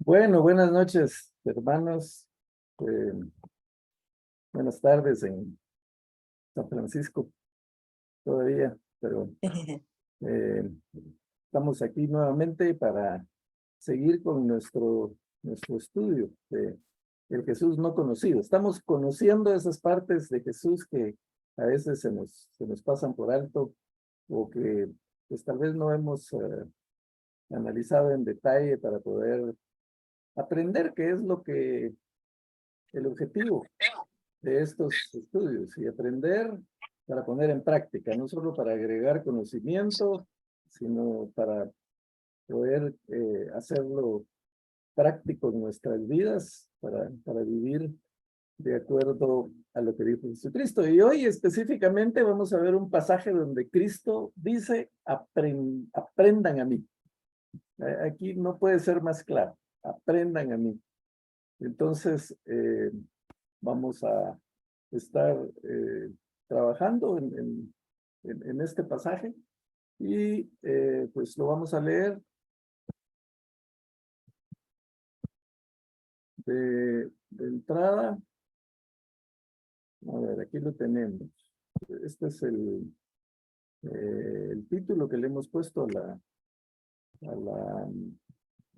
Bueno, buenas noches, hermanos. Eh, Buenas tardes en San Francisco todavía, pero eh, estamos aquí nuevamente para seguir con nuestro estudio de el Jesús no conocido. Estamos conociendo esas partes de Jesús que a veces se nos pasan por alto o que pues tal vez no hemos analizado en detalle para poder aprender qué es el objetivo de estos estudios y aprender para poner en práctica, no solo para agregar conocimiento, sino para poder hacerlo práctico en nuestras vidas, para vivir de acuerdo a lo que dijo Jesucristo. Y hoy específicamente vamos a ver un pasaje donde Cristo dice, aprendan a mí. Aquí no puede ser más claro, aprendan a mí. Entonces, vamos a estar trabajando en este pasaje y pues lo vamos a leer de entrada. A ver, aquí lo tenemos. Este es el título que le hemos puesto a la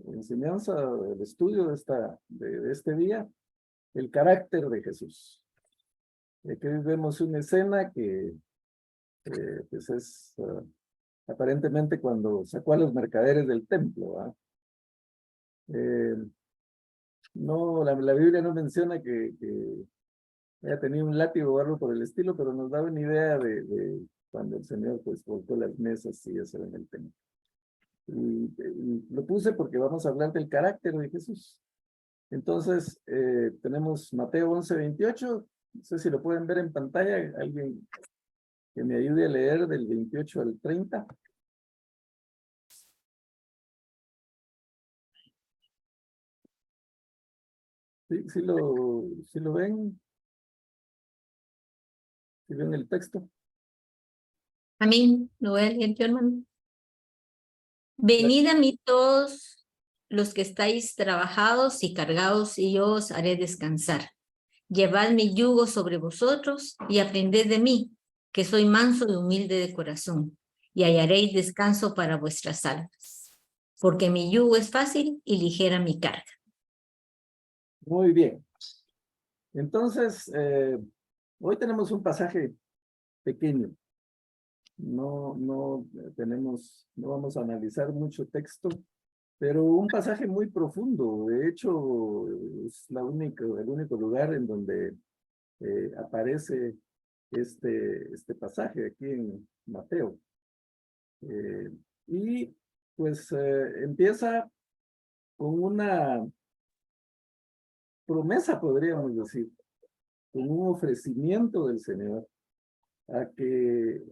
enseñanza, el estudio de este día, el carácter de Jesús. Aquí vemos una escena que pues es aparentemente cuando sacó a los mercaderes del templo. No, la Biblia no menciona que haya tenido un látigo o algo por el estilo, pero nos da una idea de cuando el Señor pues volcó las mesas y eso en el templo. Y lo puse porque vamos a hablar del carácter de Jesús. Entonces, tenemos Mateo 11:28. No sé si lo pueden ver en pantalla. Alguien que me ayude a leer del 28 al 30. ¿Sí lo ven? ¿Sí ven el texto? Amén. Lo voy a leer yo, hermano. Venid a mí todos los que estáis trabajados y cargados, y yo os haré descansar. Llevad mi yugo sobre vosotros y aprended de mí, que soy manso y humilde de corazón, y hallaréis descanso para vuestras almas. Porque mi yugo es fácil y ligera mi carga. Muy bien. Entonces, hoy tenemos un pasaje pequeño. No vamos a analizar mucho texto, pero un pasaje muy profundo. De hecho, es el único lugar en donde aparece este pasaje aquí en Mateo. Eh, y pues empieza con una promesa, podríamos decir, con un ofrecimiento del Señor a que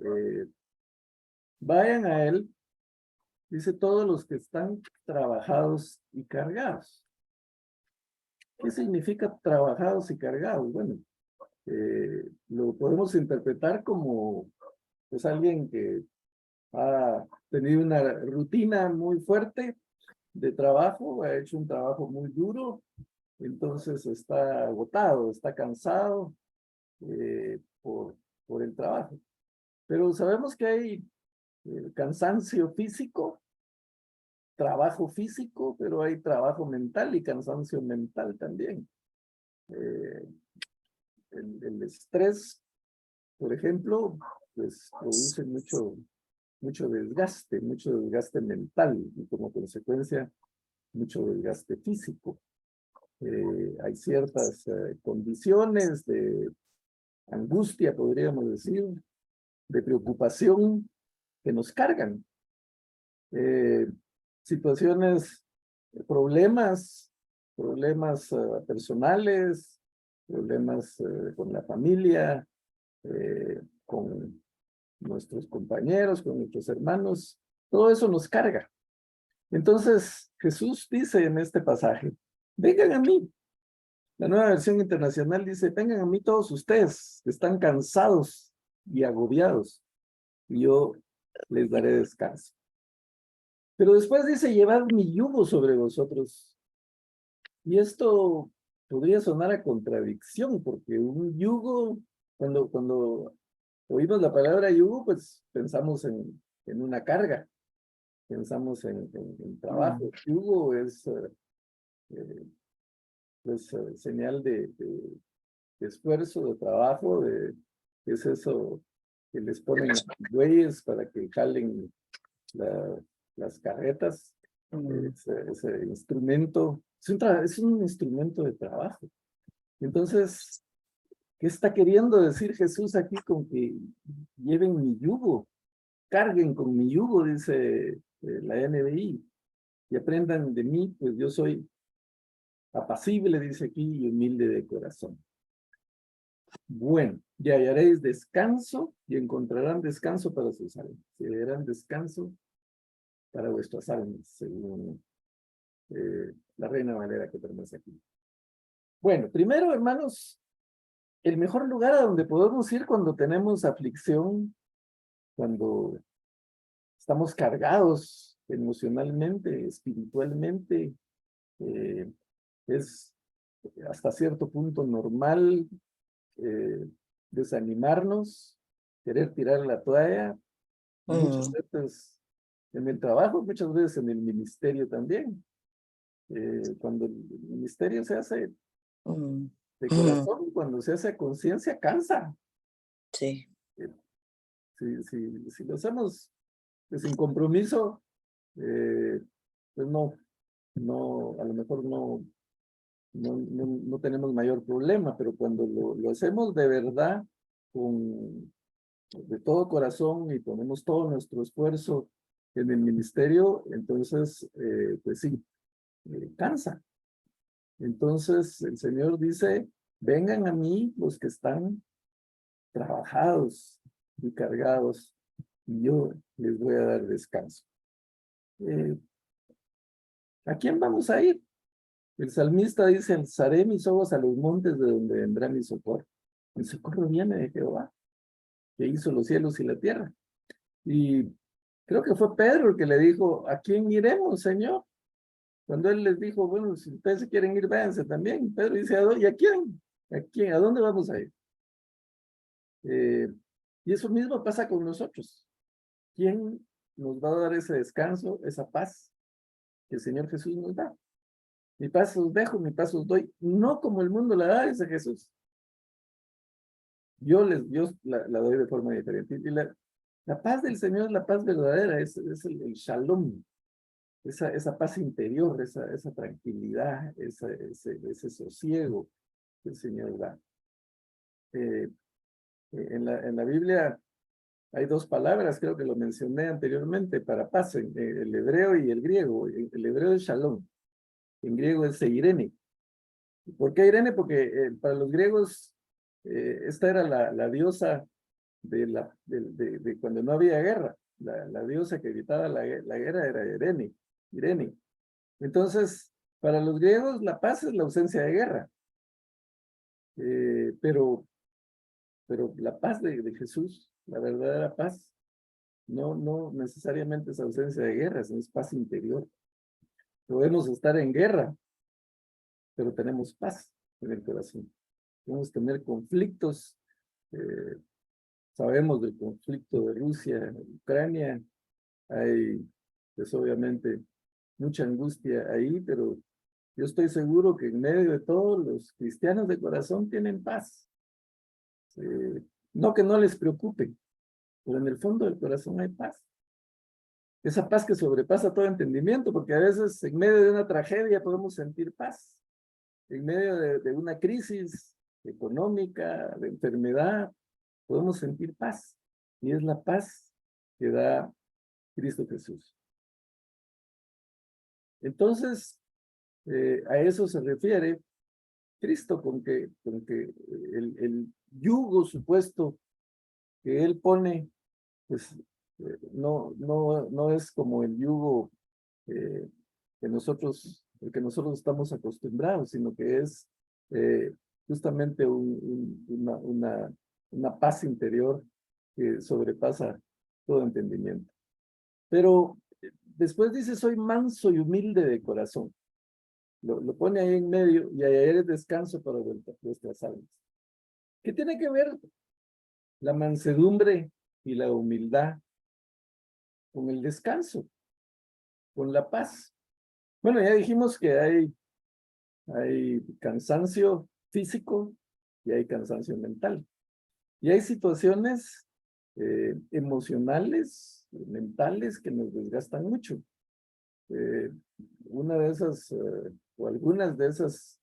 vayan a Él, dice, todos los que están trabajados y cargados. ¿Qué significa trabajados y cargados? Bueno, lo podemos interpretar como pues alguien que ha tenido una rutina muy fuerte de trabajo, ha hecho un trabajo muy duro, entonces está agotado, está cansado por el trabajo. Pero sabemos que hay cansancio físico, trabajo físico, pero hay trabajo mental y cansancio mental también. Eh, el estrés, por ejemplo, pues produce mucho desgaste mental y como consecuencia mucho desgaste físico. Hay ciertas condiciones de angustia, podríamos decir, de preocupación que nos cargan. Eh, Situaciones, problemas personales, problemas con la familia, con nuestros compañeros, con nuestros hermanos, todo eso nos carga. Entonces, Jesús dice en este pasaje, vengan a mí. La Nueva Versión Internacional dice, vengan a mí todos ustedes que están cansados y agobiados, y yo les daré descanso. Pero después dice, llevad mi yugo sobre vosotros Y esto podría sonar a contradicción, porque un yugo, cuando oímos la palabra yugo, pues pensamos en una carga, pensamos en trabajo. Yugo es pues, señal de esfuerzo, de trabajo, es eso que les ponen a los bueyes para que jalen las carretas. Ese instrumento, es un instrumento de trabajo. Entonces, ¿qué está queriendo decir Jesús aquí con que lleven mi yugo? Carguen con mi yugo, dice la NBI, y aprendan de mí, pues yo soy apacible, dice aquí, y humilde de corazón. Bueno, y hallaréis descanso y encontrarán descanso para sus almas. Y hallarán descanso para vuestras almas, según la Reina Valera que tenemos aquí. Bueno, primero, hermanos, el mejor lugar a donde podemos ir cuando tenemos aflicción, cuando estamos cargados emocionalmente, espiritualmente, es hasta cierto punto normal desanimarnos, querer tirar la toalla, muchas veces en el trabajo, muchas veces en el ministerio también. Cuando el ministerio se hace de corazón, cuando se hace a conciencia, cansa. Sí. Si lo hacemos sin compromiso, pues no, a lo mejor no tenemos mayor problema, pero cuando lo hacemos de verdad, de todo corazón y ponemos todo nuestro esfuerzo en el ministerio, entonces, pues sí, cansa. Entonces el Señor dice, vengan a mí los que están trabajados y cargados, y yo les voy a dar descanso. ¿A quién vamos a ir? El salmista dice, alzaré mis ojos a los montes de donde vendrá mi socorro. Mi socorro viene de Jehová, que hizo los cielos y la tierra. Y creo que fue Pedro el que le dijo, ¿a quién iremos, Señor? Cuando él les dijo, bueno, si ustedes se quieren ir, váyanse también. Pedro dice, ¿y a quién? ¿A quién? ¿A dónde vamos a ir? Y eso mismo pasa con nosotros. ¿Quién nos va a dar ese descanso, esa paz que el Señor Jesús nos da? Mi paz os dejo, mi paz os doy, no como el mundo la da, dice Jesús. Yo la doy de forma diferente. Y la paz del Señor es la paz verdadera, es el shalom, esa paz interior, esa tranquilidad, ese sosiego que el Señor da. En la Biblia hay dos palabras, creo que lo mencioné anteriormente, para paz, el hebreo y el griego. El hebreo es shalom, en griego es Irene. ¿Por qué Irene? Porque para los griegos esta era la diosa de cuando no había guerra. La diosa que evitaba la guerra era Irene. Entonces, para los griegos la paz es la ausencia de guerra. Pero la paz de Jesús, la verdadera paz, no necesariamente es ausencia de guerra, es paz interior. Podemos estar en guerra, pero tenemos paz en el corazón. Podemos tener conflictos. Sabemos del conflicto de Rusia, Ucrania. Hay, pues obviamente, mucha angustia ahí, pero yo estoy seguro que en medio de todo, los cristianos de corazón tienen paz. No que no les preocupe, pero en el fondo del corazón hay paz. Esa paz que sobrepasa todo entendimiento, porque a veces en medio de una tragedia podemos sentir paz. En medio de una crisis económica, de enfermedad, podemos sentir paz. Y es la paz que da Cristo Jesús. Entonces, a eso se refiere Cristo con que el yugo supuesto que Él pone, pues no es como el yugo que nosotros estamos acostumbrados, sino que es justamente una paz interior que sobrepasa todo entendimiento. Pero después dice, soy manso y humilde de corazón. lo pone ahí en medio y ayer es descanso para vuestras almas. ¿Qué tiene que ver la mansedumbre y la humildad con el descanso, con la paz? Bueno, ya dijimos que hay cansancio físico y hay cansancio mental. Y hay situaciones emocionales, mentales, que nos desgastan mucho. Una de esas, o algunas de esas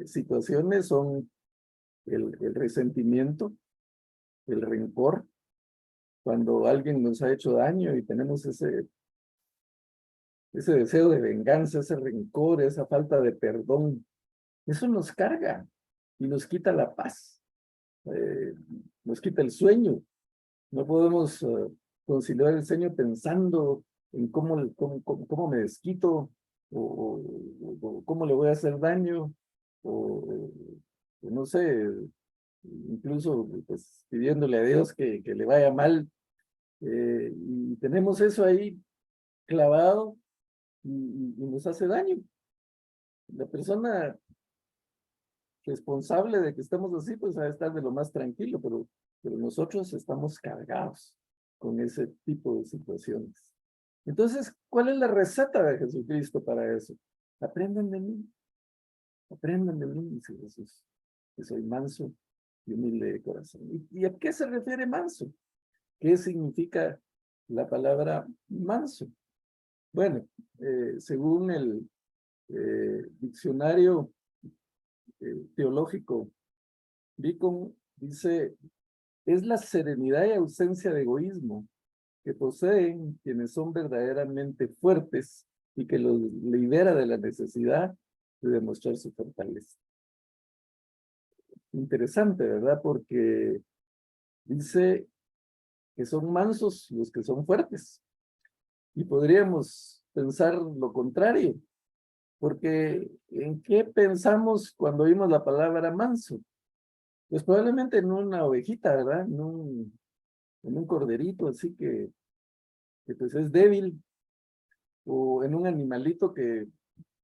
situaciones son el resentimiento, el rencor, cuando alguien nos ha hecho daño y tenemos ese deseo de venganza, ese rencor, esa falta de perdón. Eso nos carga y nos quita la paz, nos quita el sueño. No podemos conciliar el sueño pensando en cómo me desquito, o cómo le voy a hacer daño, o no sé, incluso pues, pidiéndole a Dios que le vaya mal. Y tenemos eso ahí clavado y nos hace daño. La persona responsable de que estemos así, pues va a estar de lo más tranquilo, pero nosotros estamos cargados con ese tipo de situaciones. Entonces, ¿cuál es la receta de Jesucristo para eso? Aprendan de mí, dice Jesús, que soy manso y humilde de corazón. ¿Y a qué se refiere manso? ¿Qué significa la palabra manso? Bueno, según el diccionario teológico Bacon, dice, es la serenidad y ausencia de egoísmo que poseen quienes son verdaderamente fuertes y que los libera de la necesidad de demostrar su fortaleza. Interesante, ¿verdad? Porque dice que son mansos los que son fuertes. Y podríamos pensar lo contrario, porque ¿en qué pensamos cuando oímos la palabra manso? Pues probablemente en una ovejita, ¿verdad? En un corderito, así que pues es débil, o en un animalito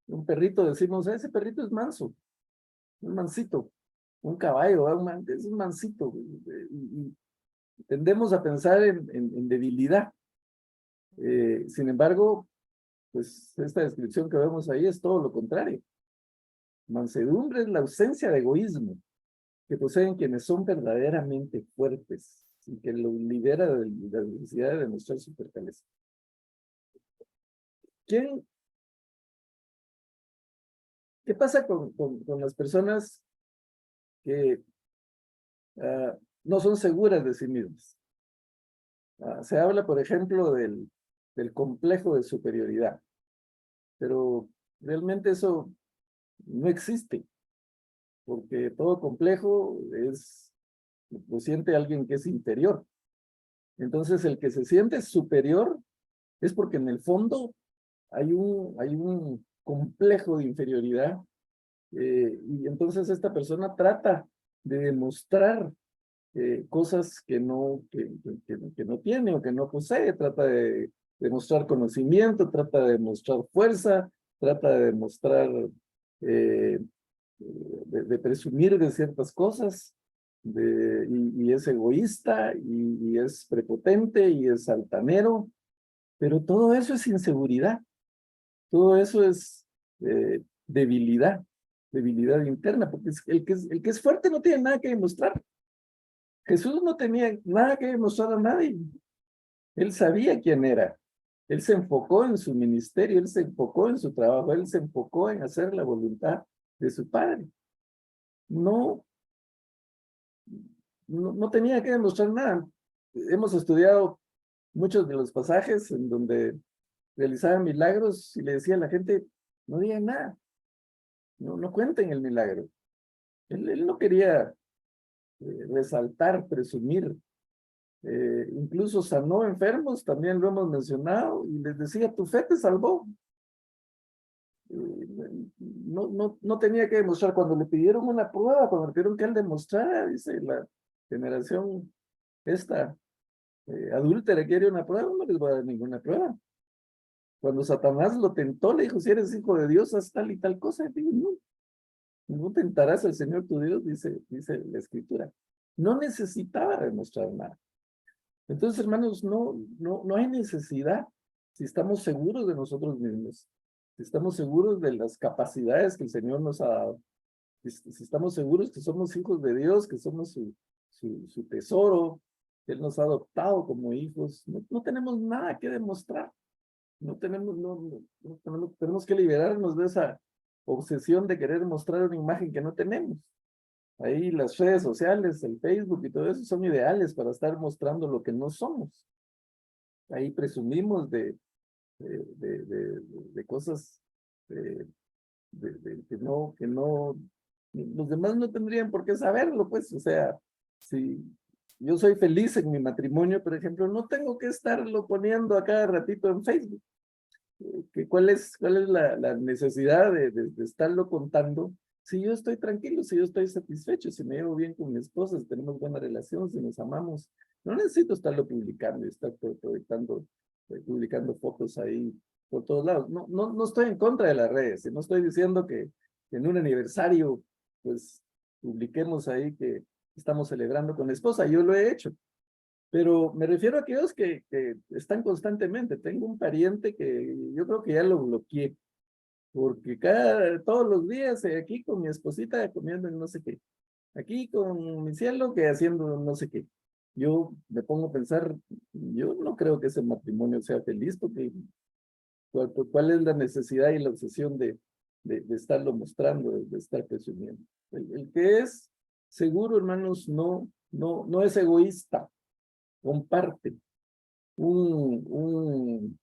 un perrito, decimos, ese perrito es manso, un mansito, un caballo, es un mansito, y tendemos a pensar en debilidad. Sin embargo, pues esta descripción que vemos ahí es todo lo contrario. Mansedumbre es la ausencia de egoísmo que poseen quienes son verdaderamente fuertes y que los libera de la necesidad de demostrar su fortaleza. ¿Qué pasa con las personas que no son seguras de sí mismas? Se habla, por ejemplo, del complejo de superioridad, pero realmente eso no existe, porque todo complejo lo siente alguien que es inferior. Entonces, el que se siente superior es porque en el fondo hay un complejo de inferioridad, y entonces esta persona trata de demostrar cosas que no tiene o que no posee, trata de demostrar conocimiento, trata de demostrar fuerza, trata de demostrar, de presumir de ciertas cosas, y es egoísta, y es prepotente, y es altanero, pero todo eso es inseguridad, todo eso es debilidad interna, porque el que es fuerte no tiene nada que demostrar. Jesús no tenía nada que demostrar a nadie. Él sabía quién era. Él se enfocó en su ministerio, él se enfocó en su trabajo, él se enfocó en hacer la voluntad de su Padre. No, no tenía que demostrar nada. Hemos estudiado muchos de los pasajes en donde realizaba milagros y le decía a la gente, no digan nada, no cuenten el milagro. Él no quería resaltar, presumir. Incluso sanó enfermos, también lo hemos mencionado, y les decía, tu fe te salvó. No tenía que demostrar. Cuando le pidieron una prueba, cuando le pidieron que él demostrara, dice la generación esta adúltera quiere una prueba, no les voy a dar ninguna prueba. Cuando Satanás lo tentó, le dijo, si eres hijo de Dios, haz tal y tal cosa. Y digo, no tentarás al Señor tu Dios, dice la Escritura. No necesitaba demostrar nada. Entonces, hermanos, no hay necesidad si estamos seguros de nosotros mismos, si estamos seguros de las capacidades que el Señor nos ha dado, si estamos seguros que somos hijos de Dios, que somos su tesoro, que Él nos ha adoptado como hijos, no tenemos nada que demostrar. Tenemos que liberarnos de esa obsesión de querer mostrar una imagen que no tenemos. Ahí las redes sociales, el Facebook y todo eso son ideales para estar mostrando lo que no somos. Ahí presumimos de cosas que no, los demás no tendrían por qué saberlo, pues, o sea, si yo soy feliz en mi matrimonio, por ejemplo, no tengo que estarlo poniendo a cada ratito en Facebook. ¿Cuál es la necesidad de estarlo contando? Si yo estoy tranquilo, si yo estoy satisfecho, si me llevo bien con mi esposa, si tenemos buena relación, si nos amamos, no necesito estarlo publicando y estar proyectando, publicando fotos ahí por todos lados. No estoy en contra de las redes, y no estoy diciendo que en un aniversario, pues, publiquemos ahí que estamos celebrando con la esposa. Yo lo he hecho. Pero me refiero a aquellos que están constantemente. Tengo un pariente que yo creo que ya lo bloqueé, porque todos los días aquí con mi esposita comiendo en no sé qué, aquí con mi cielo que haciendo no sé qué. Yo me pongo a pensar, yo no creo que ese matrimonio sea feliz, porque ¿cuál es la necesidad y la obsesión de estarlo mostrando, de estar presumiendo? El que es seguro, hermanos, no es egoísta, comparte. Un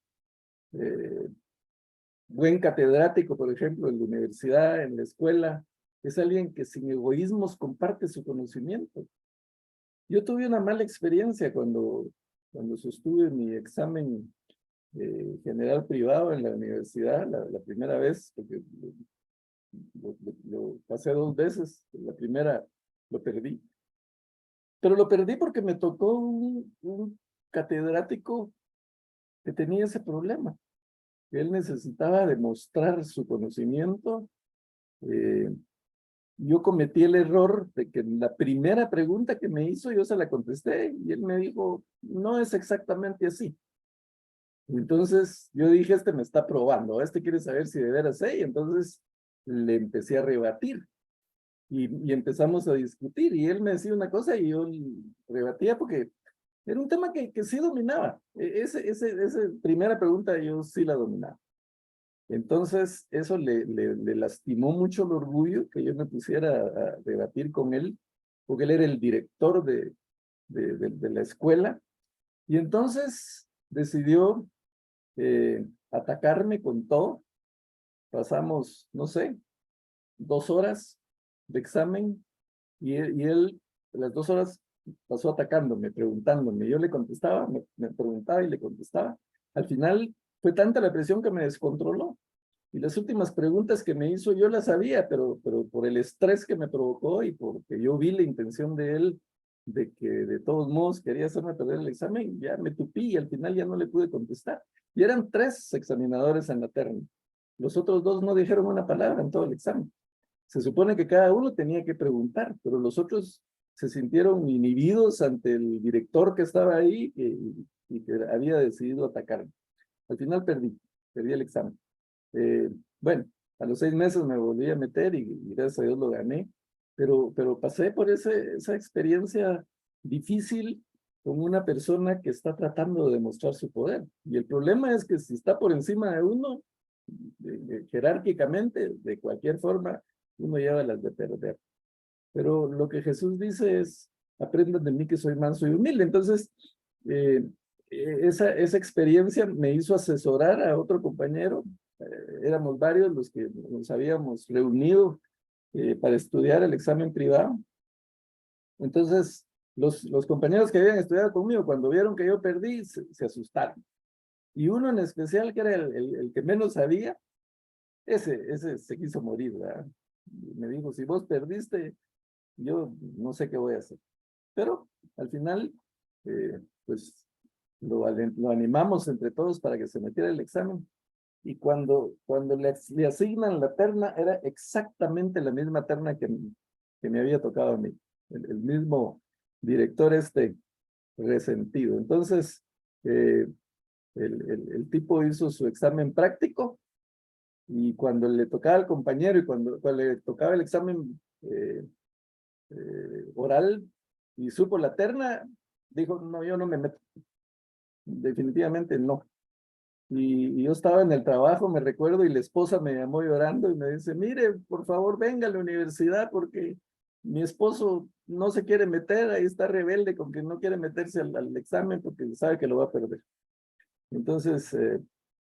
buen catedrático, por ejemplo, en la universidad, en la escuela, es alguien que sin egoísmos comparte su conocimiento. Yo tuve una mala experiencia cuando sostuve mi examen general privado en la universidad, la primera vez, porque lo pasé 2 veces, la primera lo perdí, pero lo perdí porque me tocó un catedrático que tenía ese problema. Él necesitaba demostrar su conocimiento. Yo cometí el error de que la primera pregunta que me hizo yo se la contesté y él me dijo, no es exactamente así. Entonces yo dije, este me está probando, este quiere saber si de veras sé, y entonces le empecé a rebatir y empezamos a discutir y él me decía una cosa y yo rebatía porque era un tema que sí dominaba. Esa primera pregunta yo sí la dominaba. Entonces, eso le lastimó mucho el orgullo que yo me pusiera a debatir con él, porque él era el director de la escuela, y entonces decidió atacarme con todo. Pasamos, no sé, 2 horas de examen, y él las 2 horas pasó atacándome, preguntándome. Yo le contestaba, me preguntaba y le contestaba. Al final fue tanta la presión que me descontroló. Y las últimas preguntas que me hizo yo las sabía, pero por el estrés que me provocó y porque yo vi la intención de él de que de todos modos quería hacerme perder el examen, ya me tupí y al final ya no le pude contestar. Y eran 3 examinadores en la terna. Los otros 2 no dijeron una palabra en todo el examen. Se supone que cada uno tenía que preguntar, pero los otros se sintieron inhibidos ante el director que estaba ahí y que había decidido atacarme. Al final perdí el examen. Bueno, a los 6 meses me volví a meter y gracias a Dios lo gané, pero pasé por esa experiencia difícil con una persona que está tratando de demostrar su poder. Y el problema es que si está por encima de uno, jerárquicamente, de cualquier forma, uno lleva las de perder. Pero lo que Jesús dice es, aprendan de mí que soy manso y humilde. Entonces, esa experiencia me hizo asesorar a otro compañero. Éramos varios los que nos habíamos reunido para estudiar el examen privado. Entonces, los compañeros que habían estudiado conmigo, cuando vieron que yo perdí, se asustaron. Y uno en especial, que era el que menos sabía, ese se quiso morir, ¿verdad? Me dijo, si vos perdiste, yo no sé qué voy a hacer. Pero al final, pues lo animamos entre todos para que se metiera el examen. Y cuando le asignan la terna, era exactamente la misma terna que me había tocado a mí. El mismo director resentido. Entonces, el tipo hizo su examen práctico y cuando le tocaba al compañero y cuando le tocaba el examen oral y supo la terna, dijo, no, yo no me meto. Definitivamente no. Y yo estaba en el trabajo, me recuerdo, y la esposa me llamó llorando y me dice, mire, por favor, venga a la universidad porque mi esposo no se quiere meter, ahí está rebelde con que no quiere meterse al examen porque sabe que lo va a perder. Entonces,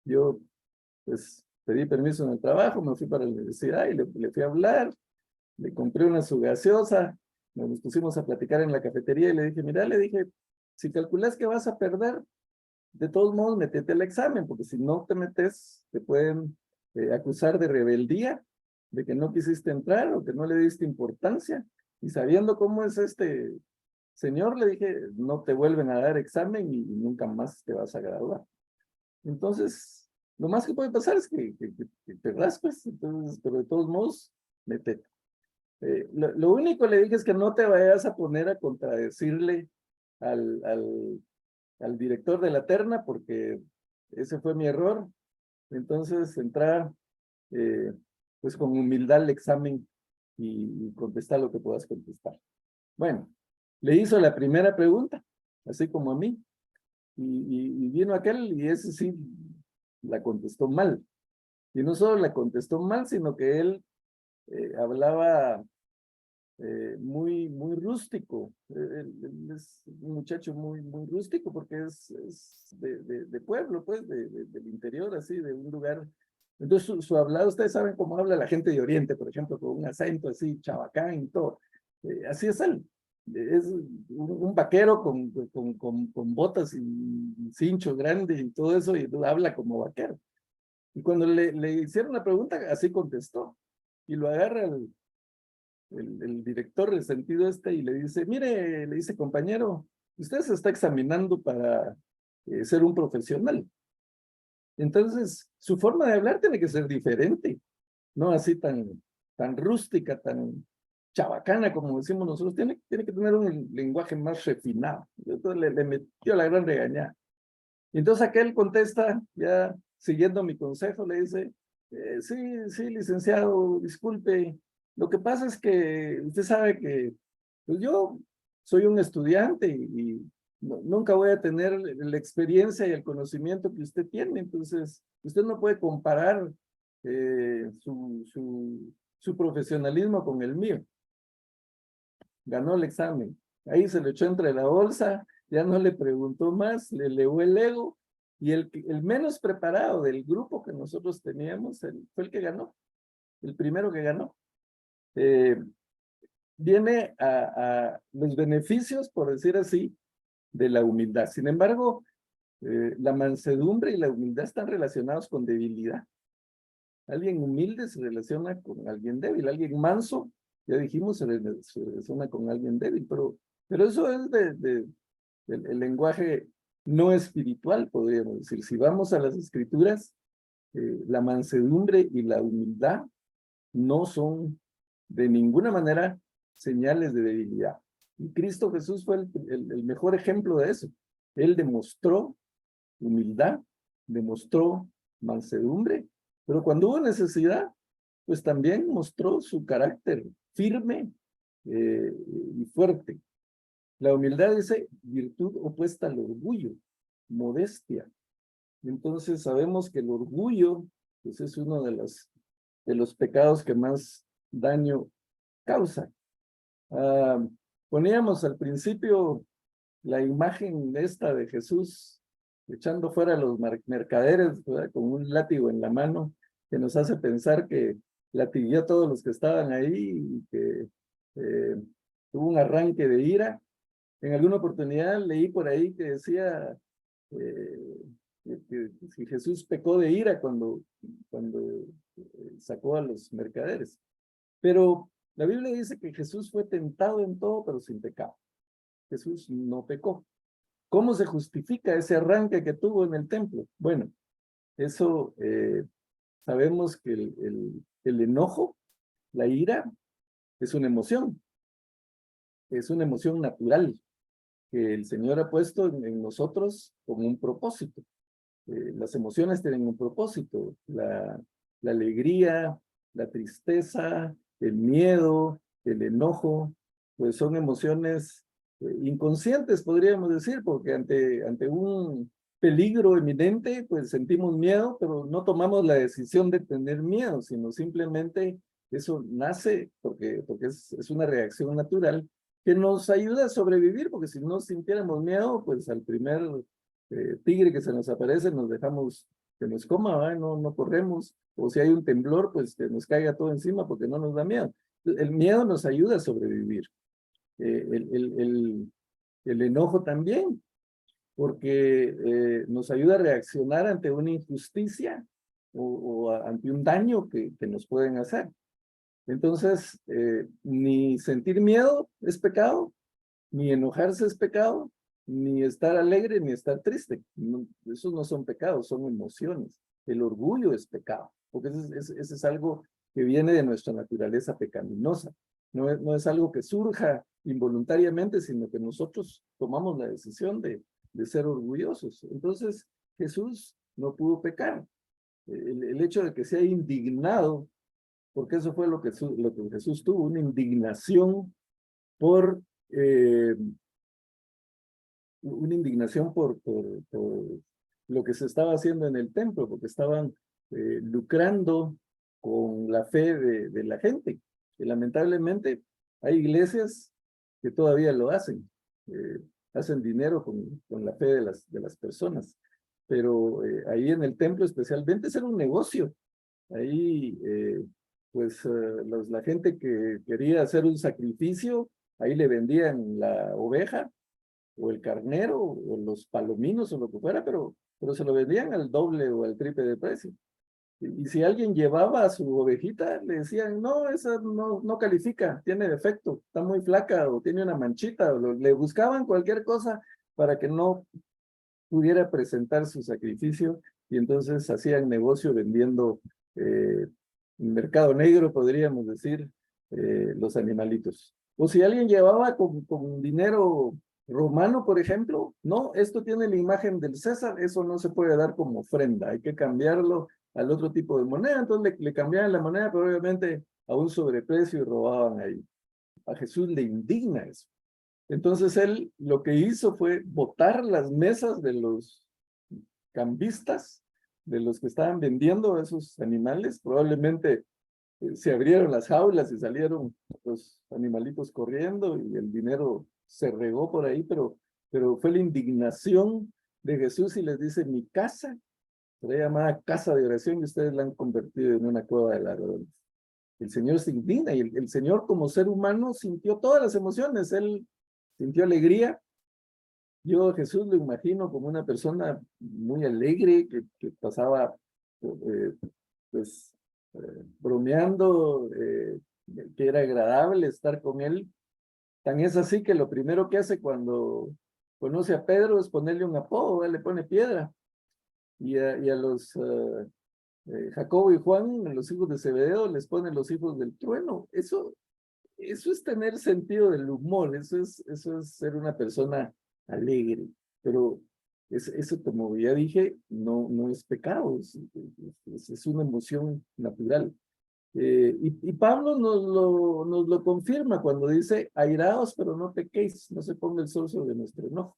yo pues pedí permiso en el trabajo, me fui para la universidad y le fui a hablar, le compré una su gaseosa, nos pusimos a platicar en la cafetería y le dije, mira, le dije, si calculas que vas a perder, de todos modos, metete al examen, porque si no te metes, te pueden acusar de rebeldía, de que no quisiste entrar o que no le diste importancia. Y sabiendo cómo es este señor, le dije, no te vuelven a dar examen y nunca más te vas a graduar. Entonces, lo más que puede pasar es que te raspas, entonces, pero de todos modos, metete. Lo único le dije es que no te vayas a poner a contradecirle al director de la terna, porque ese fue mi error. Entonces, entrar pues con humildad al examen y contestar lo que puedas contestar. Bueno, le hizo la primera pregunta, así como a mí, y vino aquel y ese sí la contestó mal. Y no solo la contestó mal, sino que él hablaba muy rústico. Él es un muchacho muy rústico porque es de pueblo, pues, del interior, así, de un lugar. Entonces, su hablado, ustedes saben cómo habla la gente de Oriente, por ejemplo, con un acento así, chabacán y todo. Así es él. Es un vaquero con botas y cincho grande y todo eso, y habla como vaquero. Y cuando le hicieron la pregunta, así contestó. Y lo agarra el director resentido y le dice, mire, le dice, compañero, usted se está examinando para ser un profesional. Entonces, su forma de hablar tiene que ser diferente, no así tan rústica, tan chabacana, como decimos nosotros, tiene que tener un lenguaje más refinado. Entonces le metió la gran regañada. Y entonces aquel contesta, ya siguiendo mi consejo, le dice, sí, licenciado, disculpe, lo que pasa es que usted sabe que pues yo soy un estudiante y nunca voy a tener la experiencia y el conocimiento que usted tiene, entonces usted no puede comparar su profesionalismo con el mío. Ganó el examen, ahí se lo echó entre la bolsa, ya no le preguntó más, le elevó el ego, y el menos preparado del grupo que nosotros teníamos fue el que ganó, el primero que ganó. Viene a los beneficios, por decir así, de la humildad. Sin embargo, la mansedumbre y la humildad están relacionados con debilidad. Alguien humilde se relaciona con alguien débil, alguien manso, ya dijimos, se relaciona con alguien débil, pero eso es el lenguaje no espiritual, podríamos decir. Si vamos a las escrituras, la mansedumbre y la humildad no son de ninguna manera señales de debilidad. Y Cristo Jesús fue el mejor ejemplo de eso. Él demostró humildad, demostró mansedumbre, pero cuando hubo necesidad, pues también mostró su carácter firme y fuerte. La humildad dice virtud opuesta al orgullo, modestia. Entonces sabemos que el orgullo pues es uno de los pecados que más daño causa. Poníamos al principio la imagen esta de Jesús echando fuera a los mercaderes, ¿verdad? Con un látigo en la mano, que nos hace pensar que latigueó a todos los que estaban ahí y que tuvo un arranque de ira. En alguna oportunidad leí por ahí que decía eh, que si Jesús pecó de ira cuando sacó a los mercaderes. Pero la Biblia dice que Jesús fue tentado en todo, pero sin pecado. Jesús no pecó. ¿Cómo se justifica ese arranque que tuvo en el templo? Bueno, Eso, sabemos que el enojo, la ira, es una emoción natural que el Señor ha puesto en nosotros como un propósito. Las emociones tienen un propósito, la alegría, la tristeza, el miedo, el enojo, pues son emociones inconscientes, podríamos decir, porque ante un peligro eminente, pues sentimos miedo, pero no tomamos la decisión de tener miedo, sino simplemente eso nace porque es una reacción natural que nos ayuda a sobrevivir, porque si no sintiéramos miedo, pues al primer tigre que se nos aparece, nos dejamos que nos coma, ¿verdad? No corremos, o si hay un temblor, pues que nos caiga todo encima porque no nos da miedo. El miedo nos ayuda a sobrevivir. Eh, el, el, el, el enojo también, porque nos ayuda a reaccionar ante una injusticia ante un daño que nos pueden hacer. Entonces, ni sentir miedo es pecado, ni enojarse es pecado, ni estar alegre, ni estar triste. No, esos no son pecados, son emociones. El orgullo es pecado, porque ese es algo que viene de nuestra naturaleza pecaminosa. No es algo que surja involuntariamente, sino que nosotros tomamos la decisión de ser orgullosos. Entonces, Jesús no pudo pecar. El hecho de que sea indignado, porque eso fue lo que Jesús tuvo, una indignación por eh, por lo que se estaba haciendo en el templo, porque estaban lucrando con la fe de la gente. Y lamentablemente hay iglesias que todavía lo hacen, hacen dinero con la fe de las personas. Pero ahí en el templo especialmente era un negocio. Ahí, pues la gente que quería hacer un sacrificio, ahí le vendían la oveja o el carnero, o los palominos, o lo que fuera, pero se lo vendían al doble o al triple de precio. Y si alguien llevaba a su ovejita, le decían, no, esa no califica, tiene defecto, está muy flaca, o tiene una manchita, o le buscaban cualquier cosa para que no pudiera presentar su sacrificio, y entonces hacían negocio vendiendo mercado negro, podríamos decir, los animalitos. O si alguien llevaba con dinero romano, por ejemplo, no, esto tiene la imagen del César, eso no se puede dar como ofrenda, hay que cambiarlo al otro tipo de moneda, entonces le cambiaban la moneda, pero obviamente a un sobreprecio y robaban ahí. A Jesús le indigna eso. Entonces él lo que hizo fue botar las mesas de los cambistas, de los que estaban vendiendo esos animales. Probablemente se abrieron las jaulas y salieron los animalitos corriendo y el dinero se regó por ahí, pero fue la indignación de Jesús y les dice, mi casa será llamada casa de oración y ustedes la han convertido en una cueva de ladrones. El Señor se indigna y el Señor como ser humano sintió todas las emociones. Él sintió alegría. Yo a Jesús lo imagino como una persona muy alegre que pasaba pues bromeando, que era agradable estar con él. Tan es así que lo primero que hace cuando conoce a Pedro es ponerle un apodo, él le pone piedra. Y a los Jacobo y Juan, los hijos de Zebedeo, les pone los hijos del trueno. Eso es tener sentido del humor, eso es ser una persona alegre, pero eso, como ya dije, no es pecado, es una emoción natural. Y Pablo nos lo confirma cuando dice, airaos, pero no pequéis, no se ponga el sol sobre nuestro enojo.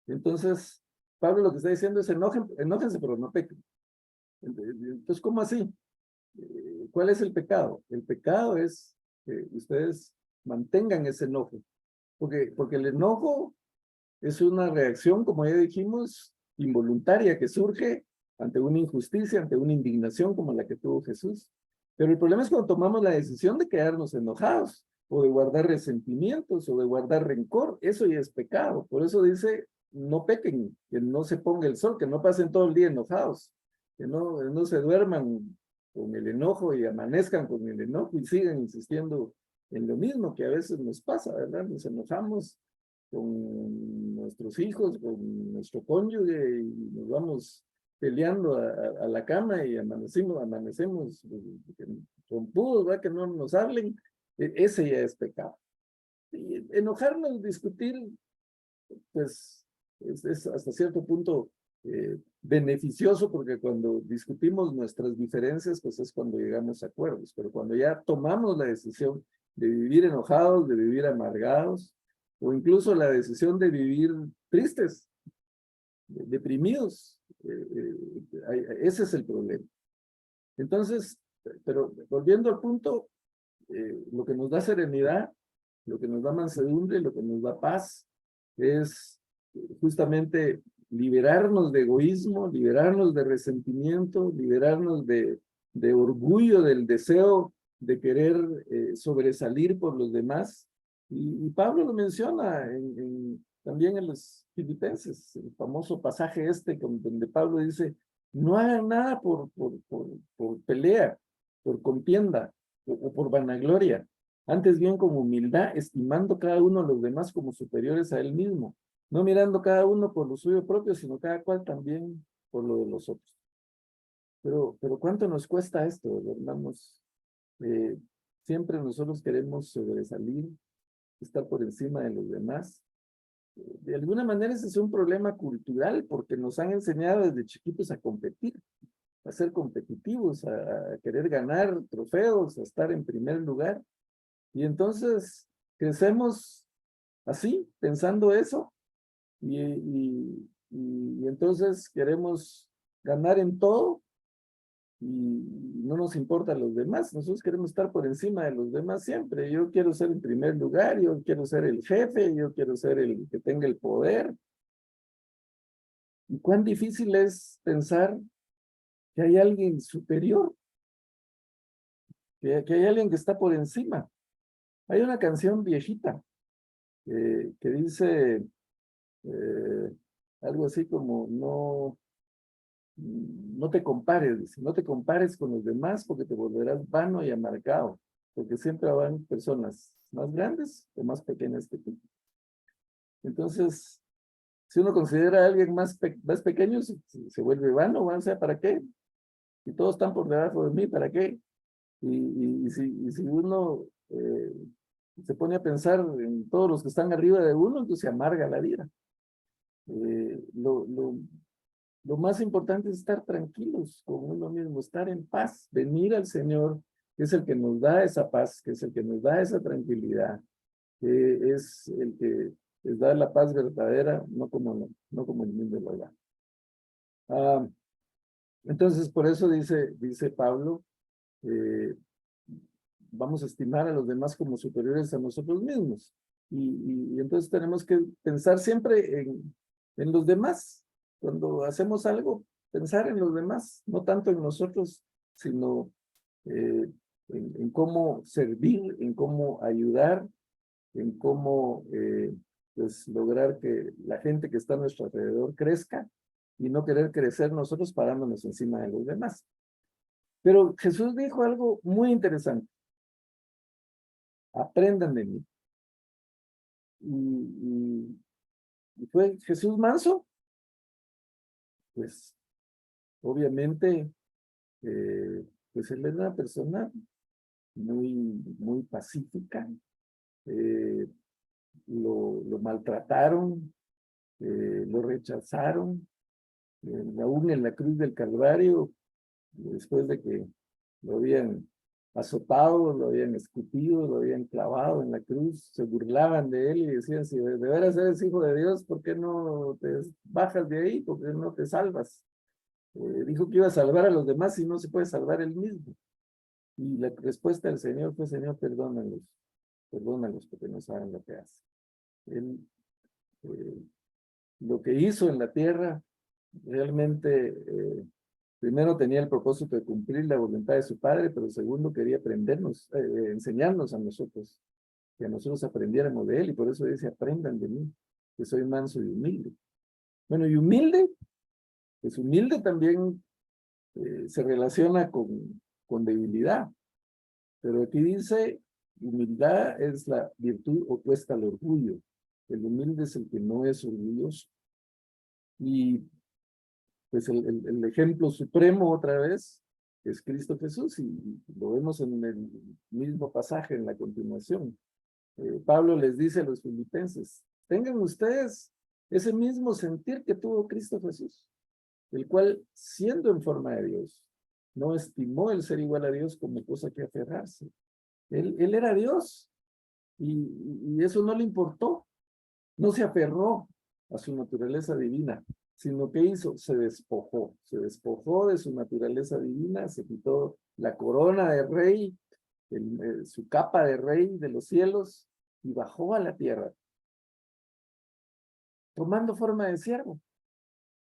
Entonces, Pablo lo que está diciendo es, enójense, pero no pequen. Entonces, ¿cómo así? ¿Cuál es el pecado? El pecado es que ustedes mantengan ese enojo, porque el enojo es una reacción, como ya dijimos, involuntaria que surge ante una injusticia, ante una indignación como la que tuvo Jesús. Pero el problema es cuando tomamos la decisión de quedarnos enojados, o de guardar resentimientos, o de guardar rencor, eso ya es pecado. Por eso dice, no pequen, que no se ponga el sol, que no pasen todo el día enojados, que no se duerman con el enojo y amanezcan con el enojo y sigan insistiendo en lo mismo que a veces nos pasa, ¿verdad? Nos enojamos con nuestros hijos, con nuestro cónyuge y nos vamos peleando a la cama y amanecemos trompudos, ¿verdad? Que no nos hablen, ese ya es pecado. Y enojarnos, discutir, pues es hasta cierto punto beneficioso, porque cuando discutimos nuestras diferencias, pues es cuando llegamos a acuerdos, pero cuando ya tomamos la decisión de vivir enojados, de vivir amargados, o incluso la decisión de vivir tristes, deprimidos, ese es el problema. Entonces, pero volviendo al punto, lo que nos da serenidad, lo que nos da mansedumbre, lo que nos da paz, es justamente liberarnos de egoísmo, liberarnos de resentimiento, liberarnos de orgullo, del deseo de querer sobresalir por los demás. Y Pablo lo menciona también en los Filipenses, el famoso pasaje donde Pablo dice, no hagan nada por pelea, por contienda o por vanagloria, antes bien con humildad, estimando cada uno a los demás como superiores a él mismo, no mirando cada uno por lo suyo propio, sino cada cual también por lo de los otros. Pero ¿cuánto nos cuesta esto, hermanos? Siempre nosotros queremos sobresalir, estar por encima de los demás. De alguna manera ese es un problema cultural, porque nos han enseñado desde chiquitos a competir, a ser competitivos, a querer ganar trofeos, a estar en primer lugar. Y entonces crecemos así, pensando eso, y entonces queremos ganar en todo y no nos importan los demás. Nosotros queremos estar por encima de los demás siempre. Yo quiero ser en primer lugar, yo quiero ser el jefe, yo quiero ser el que tenga el poder. Y cuán difícil es pensar que hay alguien superior, que hay alguien que está por encima. Hay una canción viejita que dice algo así como no te compares, dice, no te compares con los demás porque te volverás vano y amargado, porque siempre habrán personas más grandes o más pequeñas que tú. Entonces, si uno considera a alguien más pequeño, se vuelve vano, o sea, ¿para qué? Si todos están por debajo de mí, ¿para qué? Y si uno se pone a pensar en todos los que están arriba de uno, entonces se amarga la vida. Lo más importante es estar tranquilos con uno mismo, estar en paz, venir al Señor, que es el que nos da esa paz, que es el que nos da esa tranquilidad, que es el que les da la paz verdadera, no como el mundo lo da. Entonces, por eso dice Pablo, vamos a estimar a los demás como superiores a nosotros mismos. Y entonces tenemos que pensar siempre en los demás. Cuando hacemos algo, pensar en los demás, no tanto en nosotros, sino en cómo servir, en cómo ayudar, en cómo pues lograr que la gente que está a nuestro alrededor crezca y no querer crecer nosotros parándonos encima de los demás. Pero Jesús dijo algo muy interesante. Aprendan de mí. Y fue Jesús manso, pues obviamente, pues él era una persona muy pacífica, lo maltrataron, lo rechazaron, aún en la cruz del Calvario, después de que lo habían azotado, lo habían escupido, lo habían clavado en la cruz, se burlaban de él y decían, si de veras eres hijo de Dios, ¿por qué no te bajas de ahí? ¿Por qué no te salvas? Dijo que iba a salvar a los demás y no se puede salvar él mismo. Y la respuesta del Señor fue, Señor, perdónalos porque no saben lo que hacen. Él, lo que hizo en la tierra, realmente, primero tenía el propósito de cumplir la voluntad de su Padre, pero segundo quería enseñarnos a nosotros, que nosotros aprendiéramos de él, y por eso dice, aprendan de mí, que soy manso y humilde. Bueno, y humilde, pues humilde también se relaciona con debilidad, pero aquí dice, humildad es la virtud opuesta al orgullo. El humilde es el que no es orgulloso. Y pues el ejemplo supremo otra vez es Cristo Jesús, y lo vemos en el mismo pasaje en la continuación. Pablo les dice a los filipenses, tengan ustedes ese mismo sentir que tuvo Cristo Jesús, el cual, siendo en forma de Dios, no estimó el ser igual a Dios como cosa que aferrarse. Él era Dios, y eso no le importó. No se aferró a su naturaleza divina, sino que hizo, se despojó de su naturaleza divina, se quitó la corona de rey, su capa de rey de los cielos, y bajó a la tierra, tomando forma de siervo.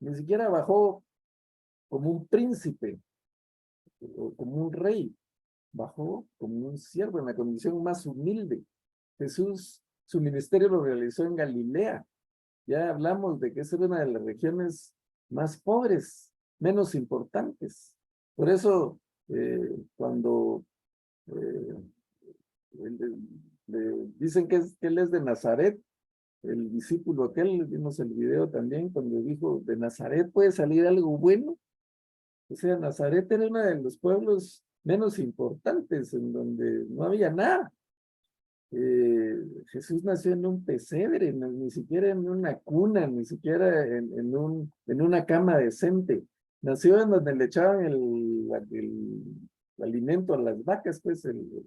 Ni siquiera bajó como un príncipe o como un rey, bajó como un siervo en la condición más humilde. Jesús, su ministerio lo realizó en Galilea. Ya hablamos de que esa era una de las regiones más pobres, menos importantes. Por eso, cuando dicen que él es de Nazaret, el discípulo aquel, vimos el video también, cuando dijo, de Nazaret puede salir algo bueno. O sea, Nazaret era uno de los pueblos menos importantes, en donde no había nada. Jesús nació en un pesebre, ni siquiera en una cuna, ni siquiera en una cama decente. Nació en donde le echaban el alimento a las vacas, pues el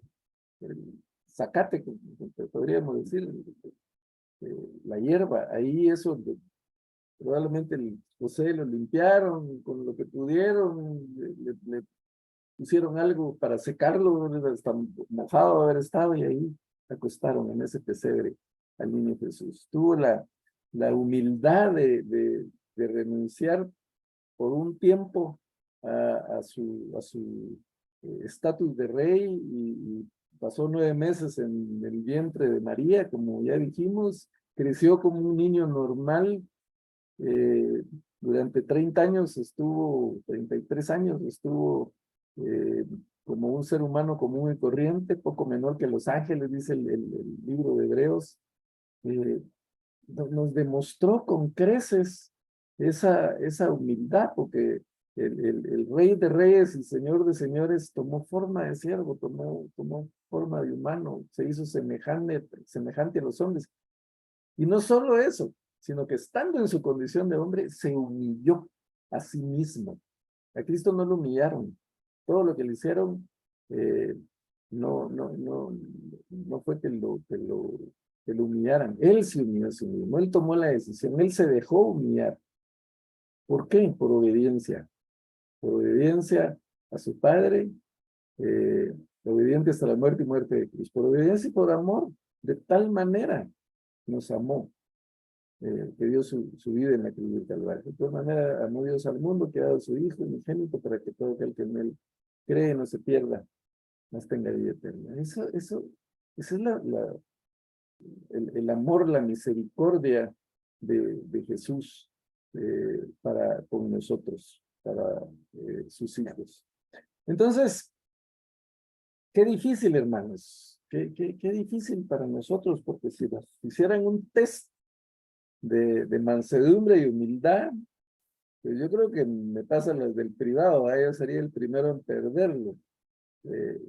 zacate, podríamos decir, la hierba. Ahí eso, probablemente José lo limpiaron con lo que pudieron, le pusieron algo para secarlo, hasta mojado haber estado, y ahí acostaron en ese pesebre al niño Jesús. Tuvo la humildad de renunciar por un tiempo a su estatus de rey, y pasó 9 meses en el vientre de María, como ya dijimos, creció como un niño normal. Durante 30 años 33 años estuvo eh, como un ser humano común y corriente, poco menor que los ángeles, dice el libro de Hebreos. Nos demostró con creces esa humildad, porque el Rey de Reyes y Señor de Señores tomó forma de siervo, tomó forma de humano, se hizo semejante a los hombres. Y no solo eso, sino que estando en su condición de hombre, se humilló a sí mismo. A Cristo no lo humillaron. Todo lo que le hicieron no fue que lo humillaran. Él se humilló a sí mismo. Él tomó la decisión. Él se dejó humillar. ¿Por qué? Por obediencia. Por obediencia a su Padre, obediente hasta la muerte y muerte de Cristo. Por obediencia y por amor. De tal manera nos amó, que dio su vida en la cruz del Calvario. De todas maneras, amó Dios al mundo, que ha dado a su Hijo unigénito, para que todo aquel que en él cree no se pierda, mas tenga vida eterna. Ese es el amor, la misericordia de Jesús para con nosotros, para sus hijos. Entonces, qué difícil, hermanos, qué difícil para nosotros, porque si nos hicieran un test de mansedumbre y humildad, pues yo creo que me pasan las del privado, yo sería el primero en perderlo.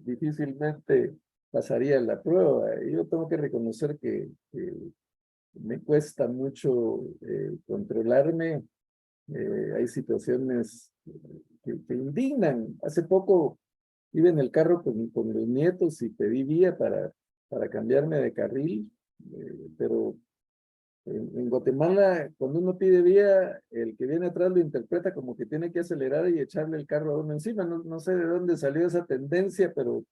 Difícilmente pasaría la prueba. Yo tengo que reconocer que me cuesta mucho controlarme. Hay situaciones que indignan. Hace poco iba en el carro con los nietos y pedí vía para cambiarme de carril, pero en Guatemala, cuando uno pide vía, el que viene atrás lo interpreta como que tiene que acelerar y echarle el carro a uno encima. No sé de dónde salió esa tendencia, pero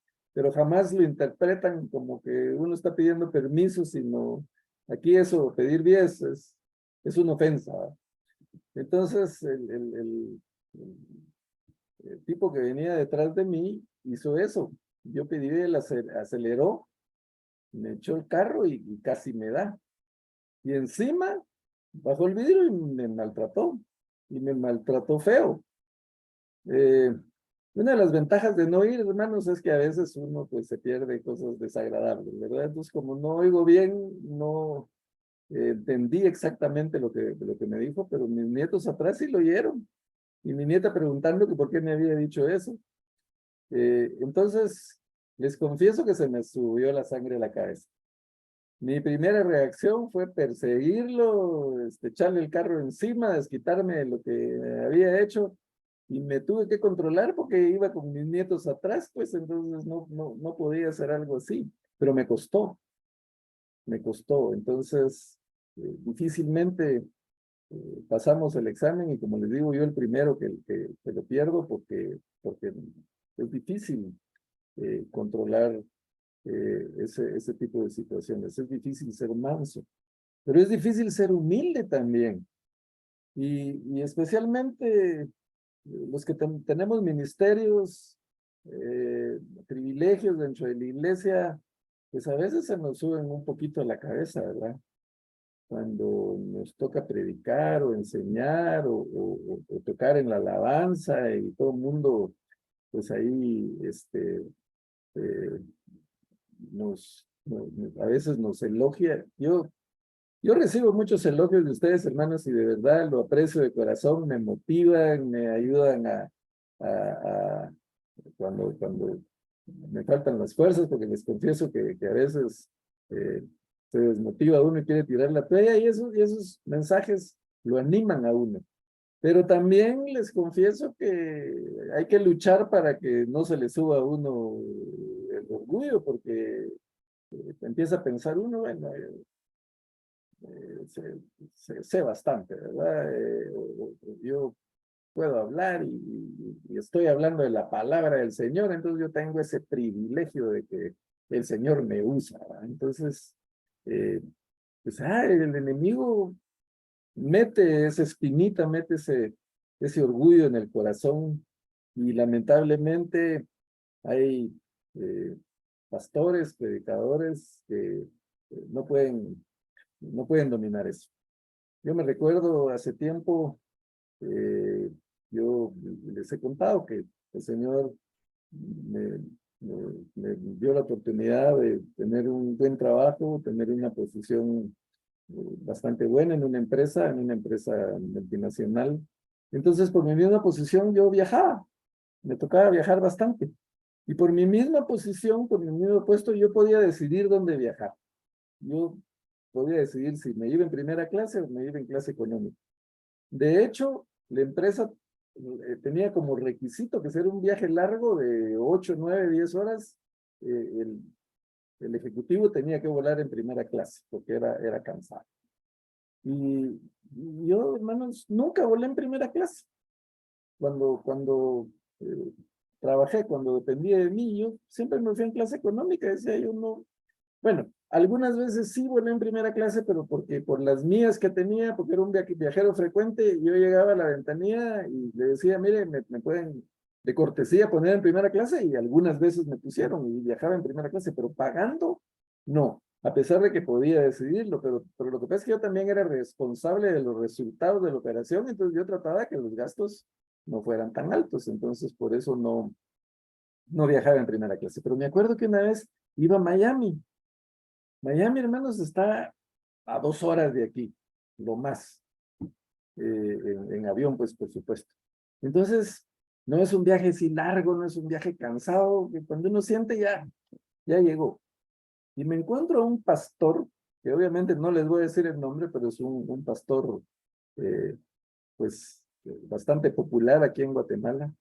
jamás lo interpretan como que uno está pidiendo permiso, sino aquí eso, pedir vía es una ofensa. Entonces, el tipo que venía detrás de mí hizo eso. Yo pedí vía, él aceleró, me echó el carro y casi me da. Y encima bajó el vidrio y me maltrató. Y me maltrató feo. Una de las ventajas de no ir, hermanos, es que a veces uno pues se pierde cosas desagradables, ¿verdad? Entonces, como no oigo bien, no entendí exactamente lo que me dijo, pero mis nietos atrás sí lo oyeron. y mi nieta preguntando que por qué me había dicho eso. Entonces, les confieso que se me subió la sangre a la cabeza. Mi primera reacción fue perseguirlo, echarle el carro encima, desquitarme de lo que había hecho, y me tuve que controlar porque iba con mis nietos atrás, pues entonces no podía hacer algo así, pero me costó. Entonces, difícilmente pasamos el examen, y como les digo, yo el primero que lo pierdo porque es difícil controlar ese tipo de situaciones. Es difícil ser manso, pero es difícil ser humilde también. Y especialmente los que tenemos ministerios, privilegios dentro de la iglesia, pues a veces se nos suben un poquito a la cabeza, ¿verdad? Cuando nos toca predicar o enseñar o tocar en la alabanza, y todo el mundo, pues ahí, eh, a veces nos elogia. Yo recibo muchos elogios de ustedes, hermanos, y de verdad lo aprecio de corazón, me motivan, me ayudan a cuando me faltan las fuerzas, porque les confieso que a veces se desmotiva uno y quiere tirar la toalla, y esos mensajes lo animan a uno. Pero también les confieso que hay que luchar para que no se le suba a uno el orgullo, porque empieza a pensar uno, bueno, sé bastante, ¿verdad? Yo puedo hablar y estoy hablando de la palabra del Señor, entonces yo tengo ese privilegio de que el Señor me usa, ¿verdad? Entonces, eh, pues, el enemigo mete esa espinita, mete ese orgullo en el corazón, y lamentablemente hay pastores, predicadores que no pueden dominar eso. Yo me recuerdo hace tiempo, eh, yo les he contado que el Señor me, me dio la oportunidad de tener un buen trabajo, tener una posición bastante buena en una empresa multinacional. Entonces, por mi misma posición, yo viajaba, me tocaba viajar bastante. Y por mi misma posición, por mi mismo puesto, yo podía decidir dónde viajar. Yo podía decidir si me iba en primera clase o me iba en clase económica. De hecho, la empresa tenía como requisito que ser un viaje largo de 8, 9, 10 horas. El ejecutivo tenía que volar en primera clase porque era cansado. Y yo, hermanos, nunca volé en primera clase. Cuando eh, trabajé, cuando dependía de mí, yo siempre me fui en clase económica. Decía yo, no. Bueno, algunas veces sí volé en primera clase, pero porque por las mías que tenía, porque era un viajero frecuente, yo llegaba a la ventanilla y le decía, mire, me pueden de cortesía poner en primera clase, y algunas veces me pusieron y viajaba en primera clase, pero pagando, no, a pesar de que podía decidirlo, pero lo que pasa es que yo también era responsable de los resultados de la operación, entonces yo trataba de que los gastos no fueran tan altos, entonces por eso no viajaba en primera clase. Pero me acuerdo que una vez iba a Miami. Miami, hermanos, está a 2 horas de aquí, lo más, en avión, pues, por supuesto. Entonces, no es un viaje así largo, no es un viaje cansado, que cuando uno siente ya llegó. Y me encuentro a un pastor, que obviamente no les voy a decir el nombre, pero es un pastor, pues, bastante popular aquí en Guatemala.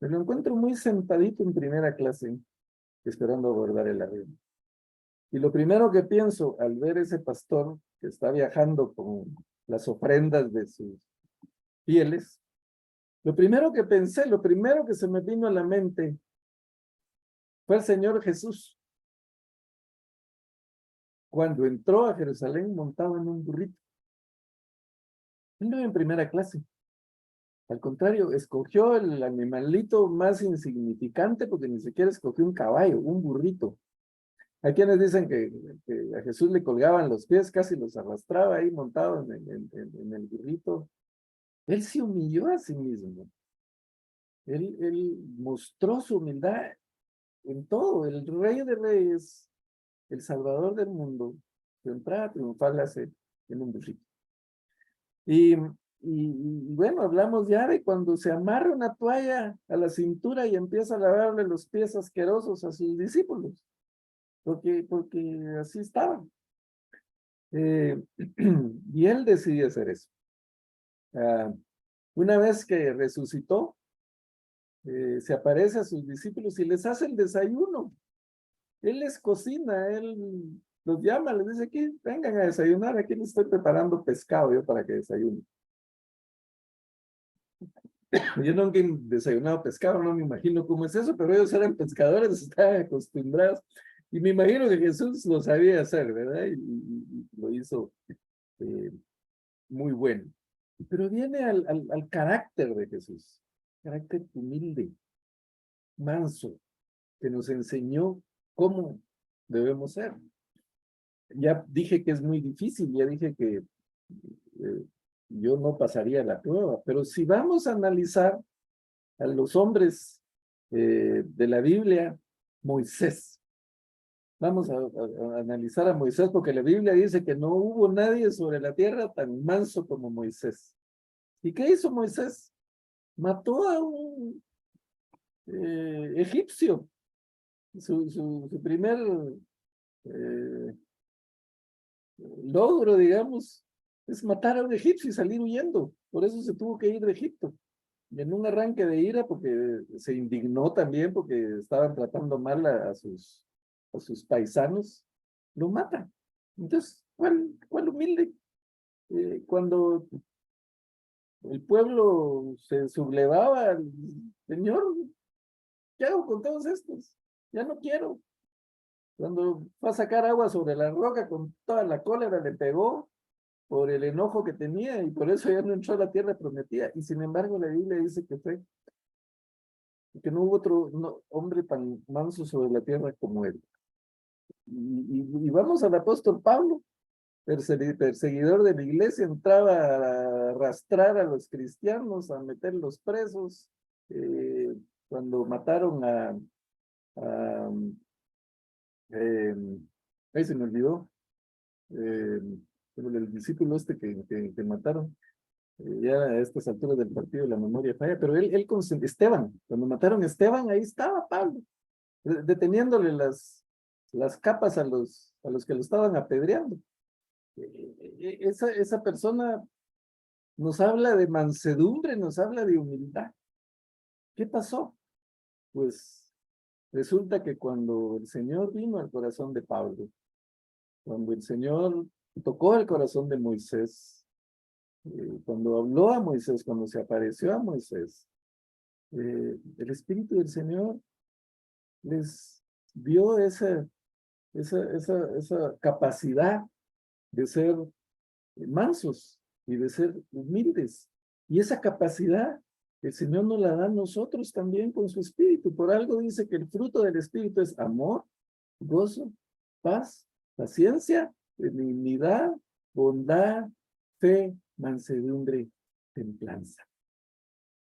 Me lo encuentro muy sentadito en primera clase, esperando abordar el avión. Y lo primero que pienso al ver ese pastor que está viajando con las ofrendas de sus fieles, lo primero que pensé, lo primero que se me vino a la mente fue el Señor Jesús, cuando entró a Jerusalén montado en un burrito. Él no iba en primera clase. Al contrario, escogió el animalito más insignificante, porque ni siquiera escogió un caballo, un burrito. Hay quienes dicen que a Jesús le colgaban los pies, casi los arrastraba ahí montado en el burrito. Él se humilló a sí mismo. Él mostró su humildad en todo. El Rey de Reyes, el Salvador del mundo, su entrada triunfal hace en un burrito. Y bueno, hablamos ya de cuando se amarra una toalla a la cintura y empieza a lavarle los pies asquerosos a sus discípulos, porque así estaban. Y él decidió hacer eso. Una vez que resucitó, se aparece a sus discípulos y les hace el desayuno. Él les cocina, él los llama, les dice, aquí, vengan a desayunar, aquí les estoy preparando pescado yo para que desayunen. Yo nunca he desayunado pescado, no me imagino cómo es eso, pero ellos eran pescadores, estaban acostumbrados, y me imagino que Jesús lo sabía hacer, ¿verdad? Y lo hizo muy bueno. Pero viene al carácter de Jesús, carácter humilde, manso, que nos enseñó cómo debemos ser. Ya dije que es muy difícil, ya dije que yo no pasaría la prueba, pero si vamos a analizar a los hombres de la Biblia, Moisés, vamos a analizar a Moisés, porque la Biblia dice que no hubo nadie sobre la tierra tan manso como Moisés. ¿Y qué hizo Moisés? Mató a un egipcio. Su primer logro, digamos, es matar a un egipcio y salir huyendo. Por eso se tuvo que ir de Egipto. Y en un arranque de ira, porque se indignó también, porque estaban tratando mal a sus paisanos, lo mata. Entonces, ¿cuál humilde? Cuando el pueblo se sublevaba al Señor, ¿qué hago con todos estos? Ya no quiero. Cuando fue a sacar agua sobre la roca con toda la cólera, le pegó por el enojo que tenía y por eso ya no entró a la tierra prometida. Y sin embargo, la Biblia dice que no hubo otro hombre tan manso sobre la tierra como él. Y vamos al apóstol Pablo, perseguidor de la iglesia, entraba a arrastrar a los cristianos, a meterlos presos. Cuando mataron a ahí se me olvidó, el discípulo este que mataron, ya a estas alturas del partido la memoria falla, pero él con Esteban, cuando mataron a Esteban, ahí estaba Pablo, deteniéndole las capas a los que lo estaban apedreando. Esa persona nos habla de mansedumbre, nos habla de humildad. ¿Qué pasó? Pues resulta que cuando el Señor vino al corazón de Pablo, cuando el Señor tocó el corazón de Moisés, cuando habló a Moisés, cuando se apareció a Moisés, el Espíritu del Señor les dio esa capacidad de ser mansos y de ser humildes. Y esa capacidad el Señor nos la da a nosotros también con su Espíritu. Por algo dice que el fruto del Espíritu es amor, gozo, paz, paciencia, benignidad, bondad, fe, mansedumbre, templanza.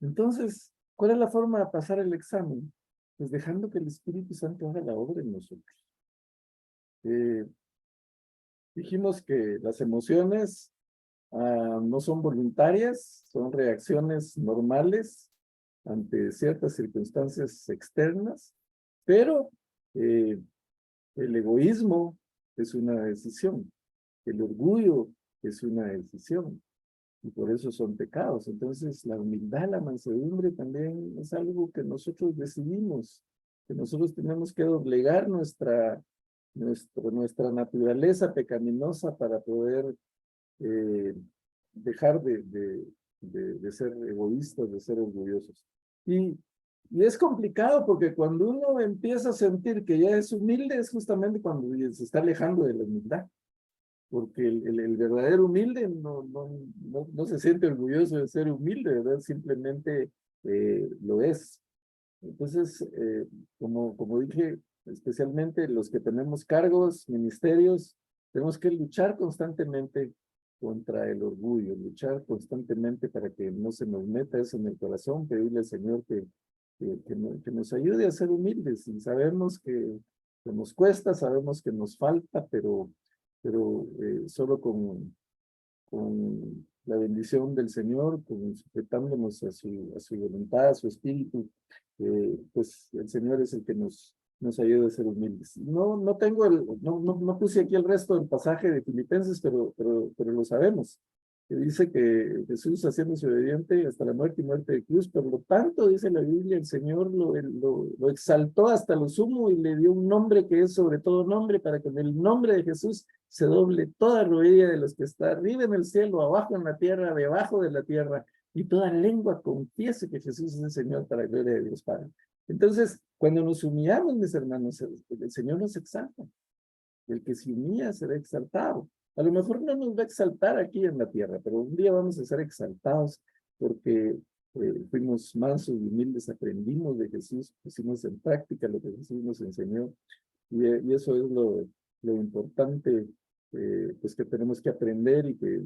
Entonces, ¿cuál es la forma de pasar el examen? Pues dejando que el Espíritu Santo haga la obra en nosotros. Dijimos que las emociones no son voluntarias, son reacciones normales ante ciertas circunstancias externas, pero el egoísmo es una decisión, el orgullo es una decisión, y por eso son pecados. Entonces, la humildad, la mansedumbre también es algo que nosotros decidimos, que nosotros tenemos que doblegar nuestra naturaleza pecaminosa para poder dejar de ser egoístas, de ser orgullosos. Y es complicado porque cuando uno empieza a sentir que ya es humilde, es justamente cuando se está alejando de la humildad. Porque el verdadero humilde no se siente orgulloso de ser humilde, ¿verdad? Simplemente lo es. Entonces, como dije, especialmente los que tenemos cargos, ministerios, tenemos que luchar constantemente contra el orgullo, luchar constantemente para que no se nos meta eso en el corazón, pedirle al Señor que nos ayude a ser humildes. Y sabemos que nos cuesta, sabemos que nos falta, pero solo con la bendición del Señor, como sujetándonos a su voluntad, a su espíritu, pues el Señor es el que nos ayuda a ser humildes. No tengo no puse aquí el resto del pasaje de Filipenses, pero lo sabemos, que dice que Jesús haciéndose obediente hasta la muerte y muerte de cruz, por lo tanto, dice la Biblia, el Señor lo exaltó hasta lo sumo y le dio un nombre que es sobre todo nombre, para que en el nombre de Jesús se doble toda rodilla de los que está arriba en el cielo, abajo en la tierra, debajo de la tierra, y toda lengua confiese que Jesús es el Señor, para la gloria de Dios Padre. Entonces, cuando nos humillamos, mis hermanos, el Señor nos exalta. El que se humilla será exaltado. A lo mejor no nos va a exaltar aquí en la tierra, pero un día vamos a ser exaltados porque fuimos mansos y humildes, aprendimos de Jesús, pusimos en práctica lo que Jesús nos enseñó, y eso es lo importante, pues que tenemos que aprender, y que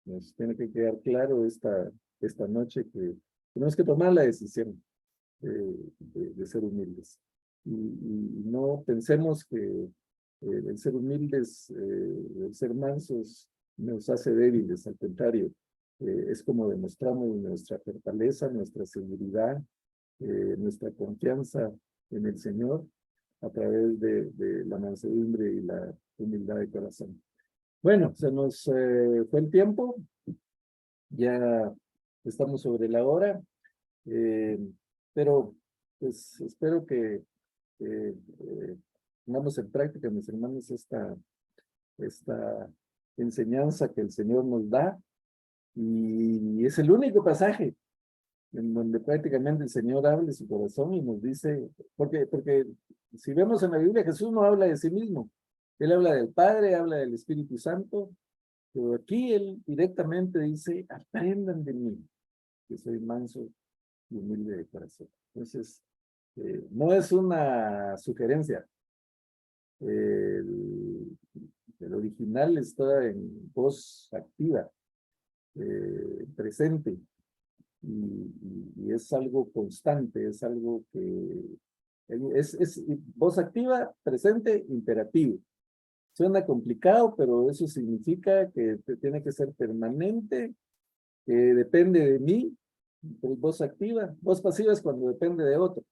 nos tiene que quedar claro esta noche, que tenemos que tomar la decisión de ser humildes. Y no pensemos que el ser humildes, el ser mansos, nos hace débiles. Al contrario, es como demostramos nuestra fortaleza, nuestra seguridad, nuestra confianza en el Señor, a través de la mansedumbre y la humildad de corazón. Bueno, se nos fue el tiempo, ya estamos sobre la hora, pero pues espero que pongamos en práctica, mis hermanos, esta enseñanza que el Señor nos da, y es el único pasaje en donde prácticamente el Señor habla de su corazón y nos dice, porque si vemos en la Biblia, Jesús no habla de sí mismo, Él habla del Padre, habla del Espíritu Santo, pero aquí Él directamente dice, aprendan de mí, que soy manso y humilde de corazón. Entonces, no es una sugerencia. El original está en voz activa, presente, y es algo constante, es algo que es voz activa, presente, imperativo. Suena complicado, pero eso significa que tiene que ser permanente, que depende de mí, pero voz activa. Voz pasiva es cuando depende de otro.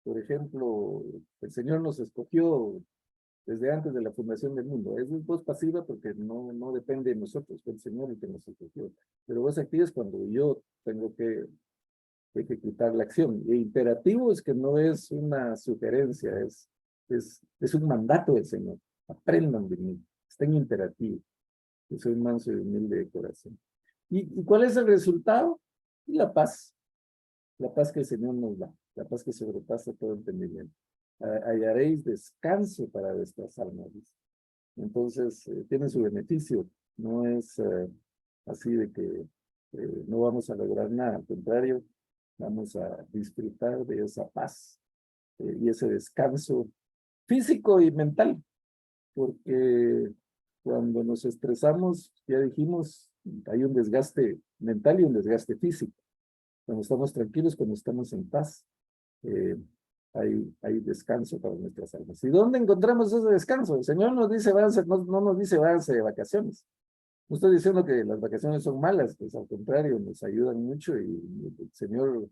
Por ejemplo, el Señor nos escogió desde antes de la fundación del mundo. Es voz pasiva porque no depende de nosotros, fue el Señor el que nos escogió. Pero voz activa es cuando yo tengo que ejecutar la acción. E imperativo es que no es una sugerencia, es un mandato del Señor. Aprendan de mí, está en imperativo. Yo soy manso y humilde de corazón. ¿Y cuál es el resultado? La paz que el Señor nos da, la paz que sobrepasa todo entendimiento. Hallaréis descanso para vuestras almas. Entonces, tiene su beneficio, no es así de que no vamos a lograr nada, al contrario, vamos a disfrutar de esa paz y ese descanso físico y mental, porque cuando nos estresamos, ya dijimos, hay un desgaste mental y un desgaste físico. Cuando estamos tranquilos, cuando estamos en paz, hay descanso para nuestras almas. ¿Y dónde encontramos ese descanso? El Señor nos dice, váyanse, no nos dice, váyanse de vacaciones. No estoy diciendo que las vacaciones son malas, pues al contrario, nos ayudan mucho, y el Señor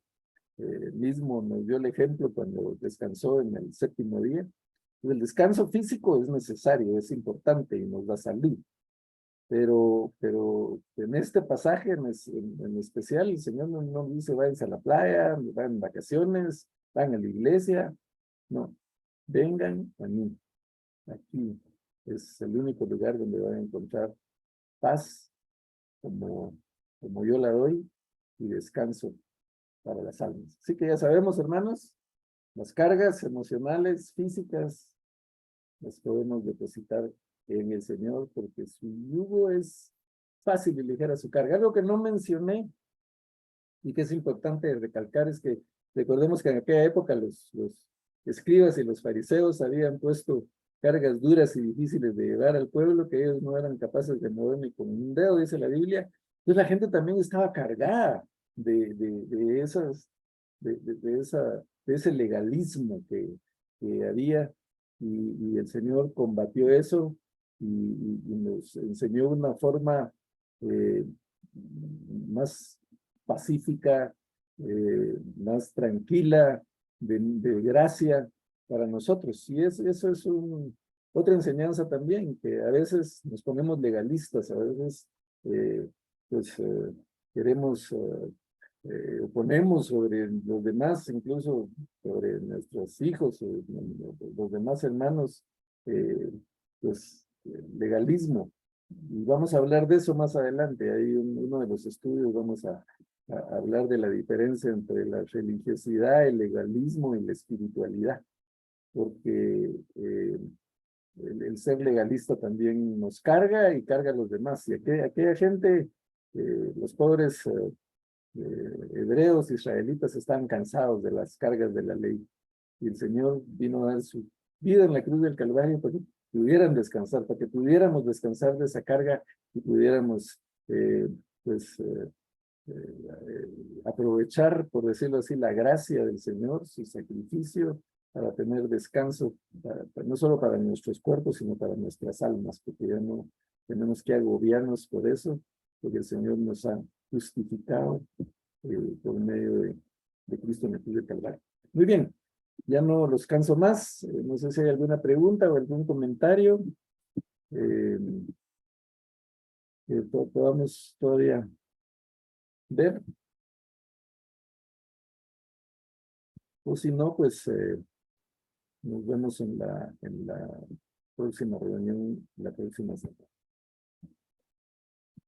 mismo nos dio el ejemplo cuando descansó en el séptimo día. El descanso físico es necesario, es importante y nos da salud. Pero en este pasaje en especial, el Señor no dice váyanse a la playa, vayan en vacaciones, vayan a la iglesia. No, vengan a mí. Aquí es el único lugar donde van a encontrar paz como yo la doy, y descanso para las almas. Así que ya sabemos, hermanos, las cargas emocionales, físicas, las podemos depositar en el Señor, porque su yugo es fácil y ligera su carga. Algo que no mencioné y que es importante recalcar es que recordemos que en aquella época los escribas y los fariseos habían puesto cargas duras y difíciles de llevar al pueblo, que ellos no eran capaces de mover ni con un dedo, dice la Biblia. Entonces la gente también estaba cargada de ese legalismo que había, y el Señor combatió eso y nos enseñó una forma más pacífica, más tranquila, de gracia para nosotros. Y eso es otra enseñanza también, que a veces nos ponemos legalistas, a veces pues queremos, oponemos sobre los demás, incluso sobre nuestros hijos, los demás hermanos, pues legalismo. Y vamos a hablar de eso más adelante. Hay uno de los estudios, vamos a hablar de la diferencia entre la religiosidad, el legalismo y la espiritualidad, porque el ser legalista también nos carga y carga a los demás. Y aquella gente, los pobres hebreos, israelitas, estaban cansados de las cargas de la ley. Y el Señor vino a dar su vida en la cruz del Calvario para que pudieran descansar, para que pudiéramos descansar de esa carga y pudiéramos, pues, aprovechar, por decirlo así, la gracia del Señor, su sacrificio, para tener descanso, no solo para nuestros cuerpos, sino para nuestras almas, porque ya no tenemos que agobiarnos por eso, porque el Señor nos ha justificado por medio de Cristo en el cruz del Calvario. Muy bien, ya no los canso más, no sé si hay alguna pregunta o algún comentario que podamos todavía ver. O si no, pues nos vemos en la próxima reunión, la próxima semana.